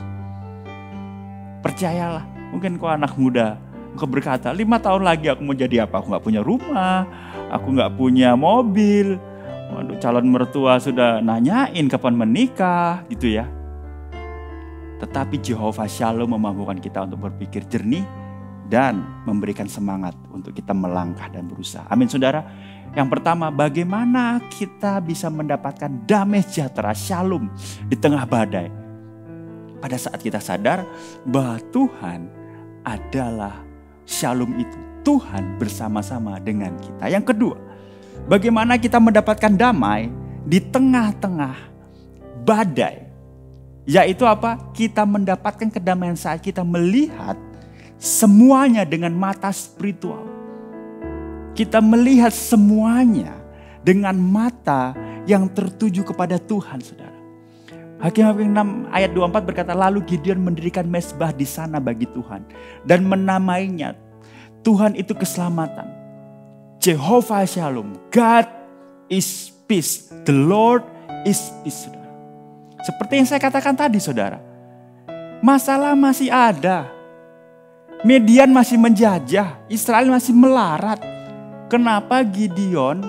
Percayalah, mungkin kau anak muda, Engkau berkata, 5 tahun lagi aku mau jadi apa? Aku gak punya rumah, aku gak punya mobil. Waduh, calon mertua sudah nanyain kapan menikah gitu ya. Tetapi Jehovah Shalom memampukan kita untuk berpikir jernih dan memberikan semangat untuk kita melangkah dan berusaha. Amin saudara. Yang pertama, bagaimana kita bisa mendapatkan damai sejahtera, shalom di tengah badai. Pada saat kita sadar bahwa Tuhan adalah shalom itu. Tuhan bersama-sama dengan kita. Yang kedua, bagaimana kita mendapatkan damai di tengah-tengah badai. Yaitu apa? Kita mendapatkan kedamaian saat kita melihat semuanya dengan mata spiritual. Kita melihat semuanya dengan mata yang tertuju kepada Tuhan, saudara. Hakim-Hakim 6 ayat 24 berkata, lalu Gideon mendirikan mezbah di sana bagi Tuhan. Dan menamainya, Tuhan itu keselamatan. Jehovah Shalom, God is peace. The Lord is peace, saudara. Seperti yang saya katakan tadi, saudara. Masalah masih ada. Midian masih menjajah. Israel masih melarat. Kenapa Gideon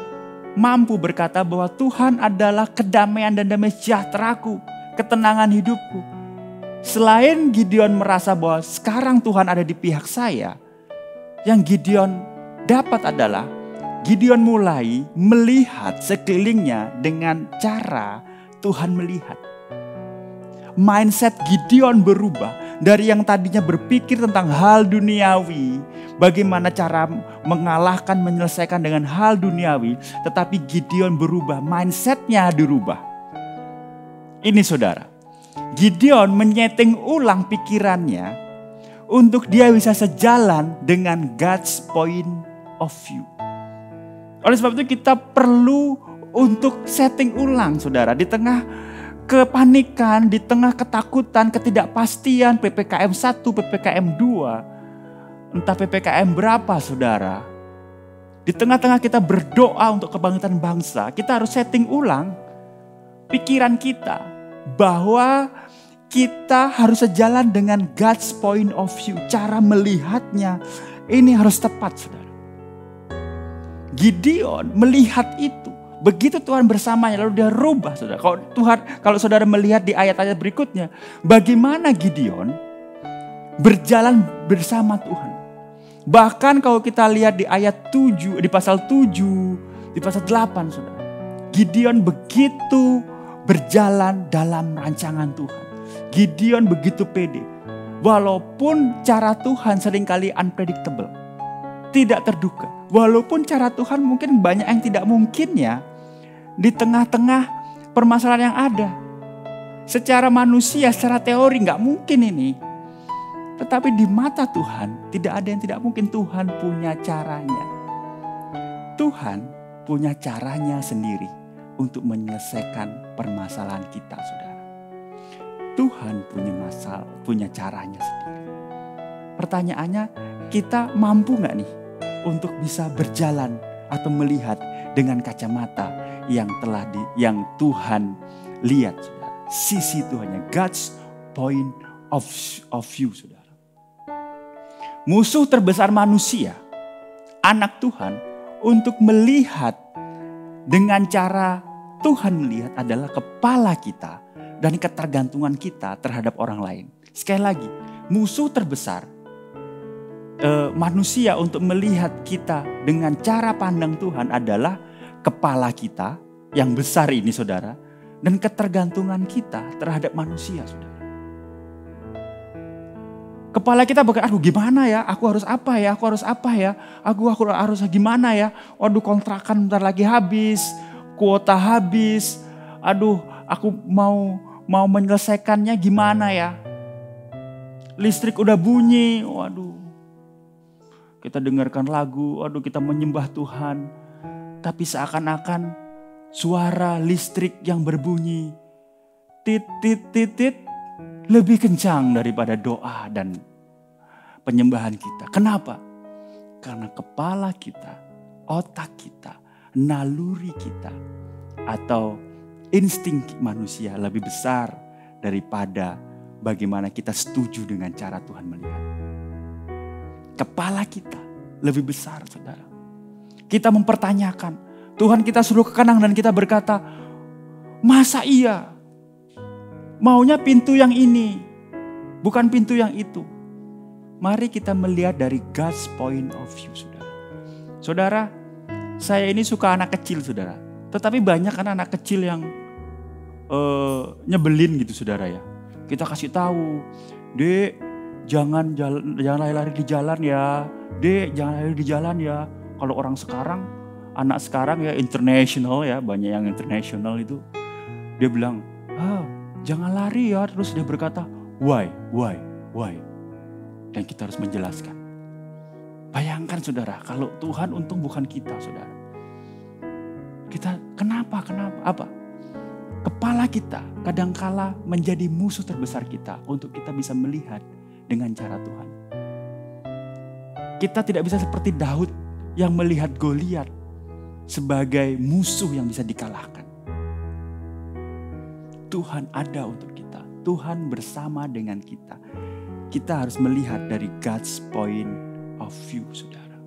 mampu berkata bahwa Tuhan adalah kedamaian dan damai sejahteraku, ketenangan hidupku. Selain Gideon merasa bahwa sekarang Tuhan ada di pihak saya, yang Gideon dapat adalah Gideon mulai melihat sekelilingnya dengan cara Tuhan melihat. Mindset Gideon berubah dari yang tadinya berpikir tentang hal duniawi, bagaimana cara mengalahkan, menyelesaikan dengan hal duniawi, tetapi Gideon berubah, mindsetnya dirubah. Ini saudara, Gideon menyeting ulang pikirannya untuk dia bisa sejalan dengan God's point of view. Oleh sebab itu kita perlu untuk setting ulang, saudara, di tengah kepanikan, di tengah ketakutan, ketidakpastian, PPKM 1, PPKM 2, entah PPKM berapa, saudara. Di tengah-tengah kita berdoa untuk kebangkitan bangsa, kita harus setting ulang pikiran kita bahwa kita harus sejalan dengan God's point of view. Cara melihatnya ini harus tepat, saudara. Gideon melihat itu. Begitu Tuhan bersamanya, lalu dia rubah, saudara. Kalau saudara melihat di ayat-ayat berikutnya, bagaimana Gideon berjalan bersama Tuhan. Bahkan kalau kita lihat di ayat 7, di pasal 7, di pasal 8, saudara. Gideon begitu berjalan dalam rancangan Tuhan. Gideon begitu pede. Walaupun cara Tuhan seringkali unpredictable, tidak terduga. Walaupun cara Tuhan mungkin banyak yang tidak mungkin ya. Di tengah-tengah permasalahan yang ada. Secara manusia, secara teori gak mungkin ini. Tetapi di mata Tuhan tidak ada yang tidak mungkin. Tuhan punya caranya. Tuhan punya caranya sendiri untuk menyelesaikan permasalahan kita, saudara. Tuhan punya caranya sendiri. Pertanyaannya, kita mampu gak nih untuk bisa berjalan atau melihat dengan kacamata yang Tuhan lihat, saudara. Sisi Tuhannya, God's point of view, saudara. Musuh terbesar manusia, anak Tuhan, untuk melihat dengan cara Tuhan melihat adalah kepala kita dan ketergantungan kita terhadap orang lain. Sekali lagi, musuh terbesar manusia untuk melihat kita dengan cara pandang Tuhan adalah kepala kita yang besar ini, saudara, dan ketergantungan kita terhadap manusia, saudara. Kepala kita berkata, aduh gimana ya, aku harus apa ya, aku harus gimana ya, waduh kontrakan bentar lagi habis, kuota habis, aduh aku mau menyelesaikannya gimana ya, listrik udah bunyi, waduh. Kita dengarkan lagu, waduh kita menyembah Tuhan. Tapi seakan-akan suara listrik yang berbunyi tit lebih kencang daripada doa dan penyembahan kita. Kenapa? Karena kepala kita, otak kita, naluri kita, atau insting manusia lebih besar daripada bagaimana kita setuju dengan cara Tuhan melihat. Kepala kita lebih besar, saudara. Kita mempertanyakan, Tuhan kita suruh ke kanan dan kita berkata, masa iya? Maunya pintu yang ini, bukan pintu yang itu. Mari kita melihat dari God's point of view, saudara. Saudara, saya ini suka anak kecil, saudara. Tetapi banyak kan anak kecil yang nyebelin gitu, saudara ya. Kita kasih tahu, Dek, jangan lari-lari di jalan ya. Dek, jangan lari di jalan ya. Kalau orang sekarang, anak sekarang ya international ya, banyak yang international itu. Dia bilang, jangan lari ya. Terus dia berkata, why? Dan kita harus menjelaskan. Bayangkan saudara, kalau Tuhan untung bukan kita, saudara. Kita kenapa? Apa? Kepala kita kadangkala menjadi musuh terbesar kita untuk kita bisa melihat dengan cara Tuhan. Kita tidak bisa seperti Daud yang melihat Goliat sebagai musuh yang bisa dikalahkan. Tuhan ada untuk kita. Tuhan bersama dengan kita. Kita harus melihat dari God's point of view, saudara.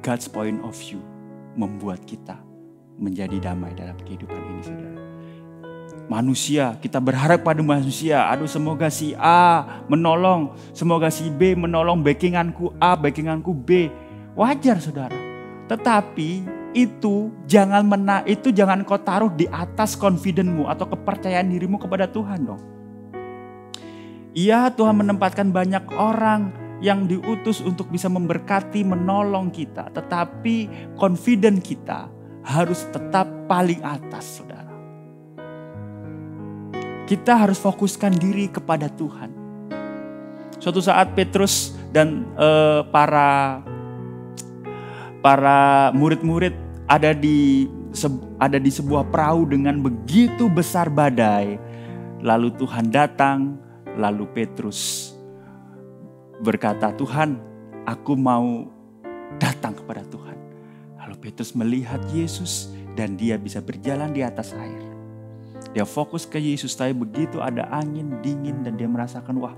God's point of view membuat kita menjadi damai dalam kehidupan ini, saudara. Manusia, kita berharap pada manusia. Aduh, semoga si A menolong, semoga si B menolong backinganku A, backinganku B. Wajar, saudara. Tetapi itu jangan kau taruh di atas confidence-mu atau kepercayaan dirimu kepada Tuhan dong. Iya, Tuhan menempatkan banyak orang yang diutus untuk bisa memberkati, menolong kita. Tetapi confident kita harus tetap paling atas, saudara. Kita harus fokuskan diri kepada Tuhan. Suatu saat Petrus dan para murid-murid ada di sebuah perahu dengan begitu besar badai. Lalu Tuhan datang, lalu Petrus berkata, Tuhan, aku mau datang kepada Tuhan. Lalu Petrus melihat Yesus dan dia bisa berjalan di atas air. Dia fokus ke Yesus, tapi begitu ada angin dingin dan dia merasakan, wah,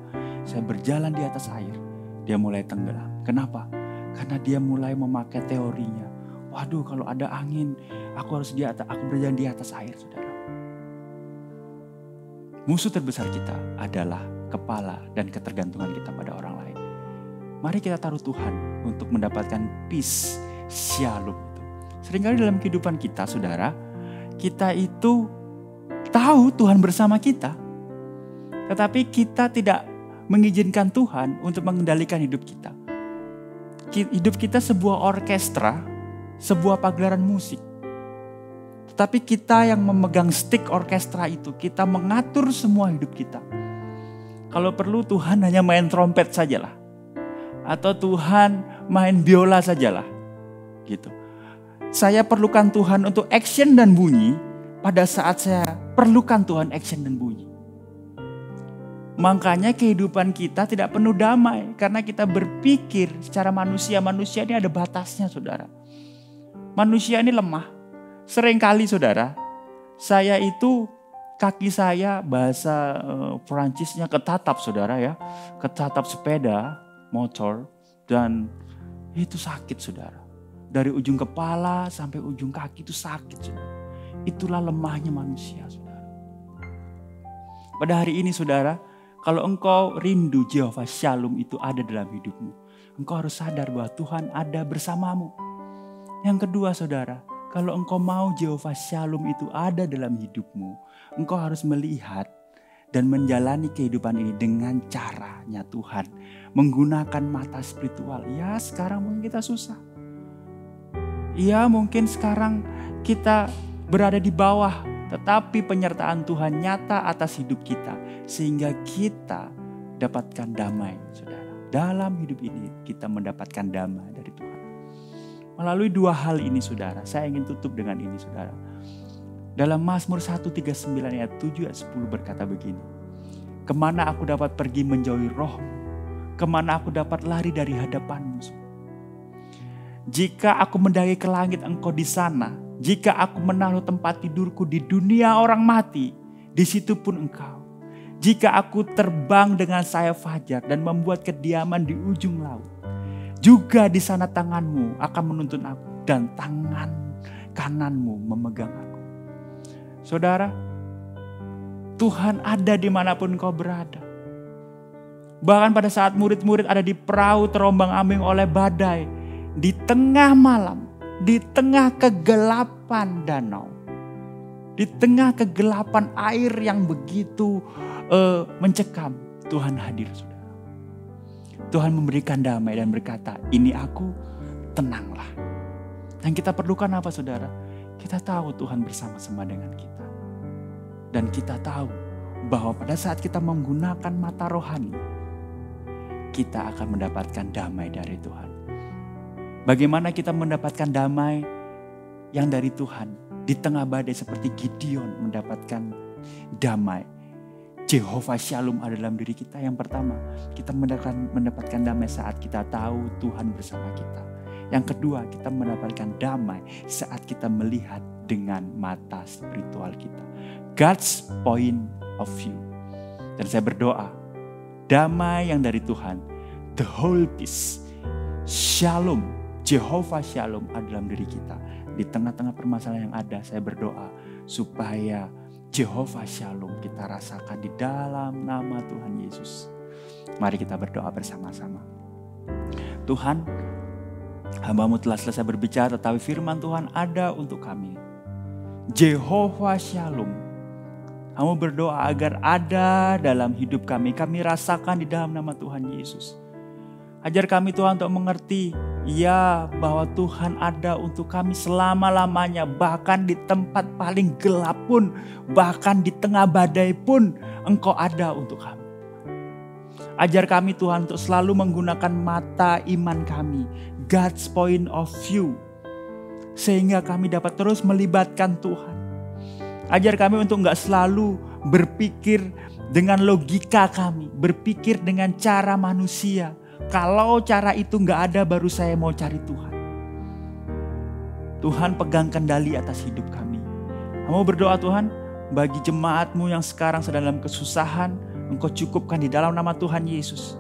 saya berjalan di atas air. Dia mulai tenggelam. Kenapa? Karena dia mulai memakai teorinya. Waduh, kalau ada angin, aku berjalan di atas air, saudara. Musuh terbesar kita adalah kepala dan ketergantungan kita pada orang lain. Mari kita taruh Tuhan untuk mendapatkan peace, shalom. Seringkali dalam kehidupan kita, saudara, kita itu tahu Tuhan bersama kita. Tetapi kita tidak mengizinkan Tuhan untuk mengendalikan hidup kita. Hidup kita sebuah orkestra, sebuah pagelaran musik. Tetapi kita yang memegang stick orkestra itu, kita mengatur semua hidup kita. Kalau perlu Tuhan hanya main trompet sajalah. Atau Tuhan main biola sajalah. Gitu. Saya perlukan Tuhan untuk action dan bunyi pada saat saya perlukan Tuhan action dan bunyi. Makanya kehidupan kita tidak penuh damai. Karena kita berpikir secara manusia. Manusia ini ada batasnya, saudara. Manusia ini lemah. Seringkali, saudara, saya itu kaki saya bahasa Perancisnya ketatap, saudara ya. Ketatap sepeda, motor, dan itu sakit, saudara. Dari ujung kepala sampai ujung kaki itu sakit, saudara. Itulah lemahnya manusia, saudara. Pada hari ini, saudara, kalau engkau rindu Jehovah Shalom itu ada dalam hidupmu, engkau harus sadar bahwa Tuhan ada bersamamu. Yang kedua, saudara, kalau engkau mau Jehovah Shalom itu ada dalam hidupmu, engkau harus melihat dan menjalani kehidupan ini dengan caranya Tuhan. Menggunakan mata spiritual. Ya, sekarang mungkin kita susah. Ya, mungkin sekarang kita berada di bawah. Tetapi penyertaan Tuhan nyata atas hidup kita. Sehingga kita dapatkan damai, saudara. Dalam hidup ini kita mendapatkan damai dari Tuhan. Melalui dua hal ini, saudara, saya ingin tutup dengan ini, saudara. Dalam Mazmur 139 ayat 7 ayat 10 berkata begini. Kemana aku dapat pergi menjauhi rohmu? Kemana aku dapat lari dari hadapanmu? Jika aku mendaki ke langit, engkau di sana. Jika aku menaruh tempat tidurku di dunia orang mati, di situ pun engkau. Jika aku terbang dengan sayap fajar dan membuat kediaman di ujung laut, juga di sana tanganmu akan menuntun aku dan tangan kananmu memegang aku. Saudara, Tuhan ada dimanapun kau berada. Bahkan pada saat murid-murid ada di perahu terombang-ambing oleh badai, di tengah malam, di tengah kegelapan danau, di tengah kegelapan air yang begitu mencekam, Tuhan hadir, saudara. Tuhan memberikan damai dan berkata, ini aku, tenanglah. Yang kita perlukan apa, saudara? Kita tahu Tuhan bersama-sama dengan kita. Dan kita tahu bahwa pada saat kita menggunakan mata rohani, kita akan mendapatkan damai dari Tuhan. Bagaimana kita mendapatkan damai yang dari Tuhan? Di tengah badai seperti Gideon mendapatkan damai. Jehovah Shalom ada dalam diri kita. Yang pertama, kita mendapatkan damai saat kita tahu Tuhan bersama kita. Yang kedua, kita mendapatkan damai saat kita melihat dengan mata spiritual kita. God's point of view. Dan saya berdoa, damai yang dari Tuhan, the whole peace, Shalom, Jehovah Shalom ada dalam diri kita. Di tengah-tengah permasalahan yang ada, saya berdoa supaya Jehovah Shalom kita rasakan di dalam nama Tuhan Yesus. Mari kita berdoa bersama-sama. Tuhan, hamba-Mu telah selesai berbicara, tetapi firman Tuhan ada untuk kami. Jehovah Shalom. Kamu berdoa agar ada dalam hidup kami. Kami rasakan di dalam nama Tuhan Yesus. Ajar kami Tuhan untuk mengerti, ya, bahwa Tuhan ada untuk kami selama-lamanya. Bahkan di tempat paling gelap pun, bahkan di tengah badai pun, Engkau ada untuk kami. Ajar kami Tuhan untuk selalu menggunakan mata iman kami, God's point of view, sehingga kami dapat terus melibatkan Tuhan. Ajar kami untuk gak selalu berpikir dengan logika kami, berpikir dengan cara manusia. Kalau cara itu gak ada, baru saya mau cari Tuhan. Tuhan pegang kendali atas hidup kami. Kamu berdoa Tuhan, bagi jemaat-Mu yang sekarang sedang dalam kesusahan, Engkau cukupkan di dalam nama Tuhan Yesus.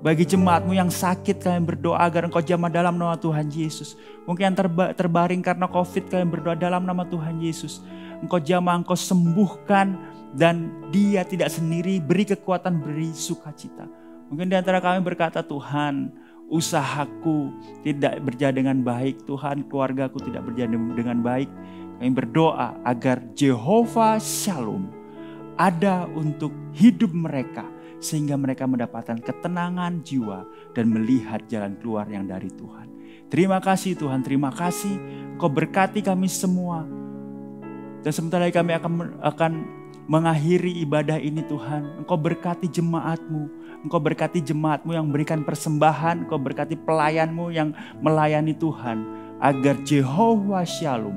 Bagi jemaat-Mu yang sakit, kalian berdoa agar Engkau jamah dalam nama Tuhan Yesus. Mungkin yang terbaring karena COVID, kalian berdoa dalam nama Tuhan Yesus. Engkau jamah, Engkau sembuhkan, dan dia tidak sendiri, beri kekuatan, beri sukacita. Mungkin di antara kami berkata, Tuhan, usahaku tidak berjalan dengan baik. Tuhan, keluargaku tidak berjalan dengan baik. Kami berdoa agar Jehovah Shalom ada untuk hidup mereka. Sehingga mereka mendapatkan ketenangan jiwa dan melihat jalan keluar yang dari Tuhan. Terima kasih Tuhan, terima kasih. Engkau berkati kami semua. Dan sebentar lagi kami akan mengakhiri ibadah ini Tuhan. Engkau berkati jemaat-Mu. Engkau berkati jemaat-Mu yang memberikan persembahan. Engkau berkati pelayan-Mu yang melayani Tuhan. Agar Jehovah Shalom,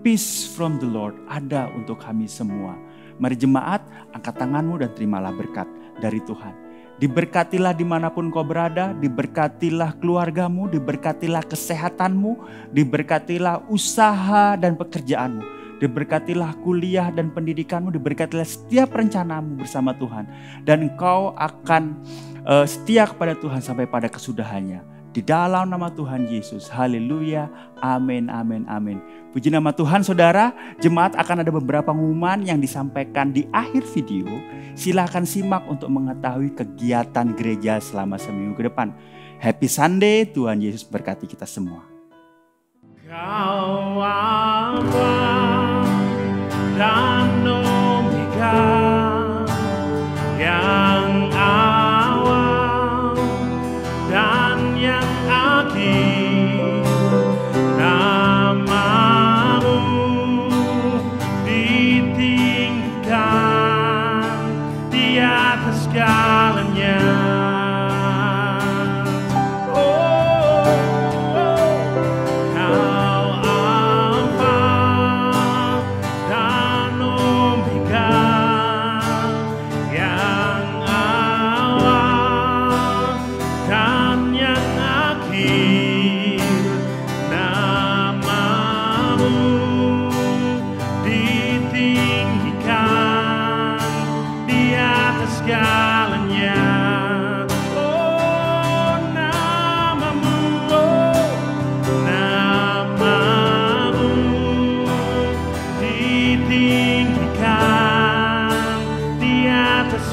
peace from the Lord ada untuk kami semua. Mari jemaat, angkat tanganmu dan terimalah berkat dari Tuhan. Diberkatilah dimanapun kau berada, diberkatilah keluargamu, diberkatilah kesehatanmu, diberkatilah usaha dan pekerjaanmu, diberkatilah kuliah dan pendidikanmu, diberkatilah setiap rencanamu bersama Tuhan. Dan engkau akan setia kepada Tuhan sampai pada kesudahannya. Di dalam nama Tuhan Yesus, haleluya, amin, amin, amin. Puji nama Tuhan saudara, jemaat akan ada beberapa pengumuman yang disampaikan di akhir video. Silahkan simak untuk mengetahui kegiatan gereja selama seminggu ke depan. Happy Sunday, Tuhan Yesus berkati kita semua. Kau Alfa dan Omega, yang awal dan yang akhir, namamu ditinggikan di atas segalanya. Kau Alfa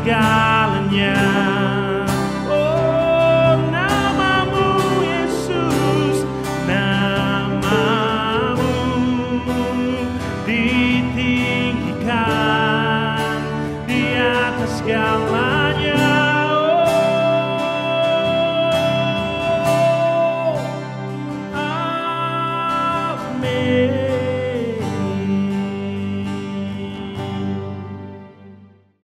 segalanya. Oh, namamu Yesus, namamu ditinggikan.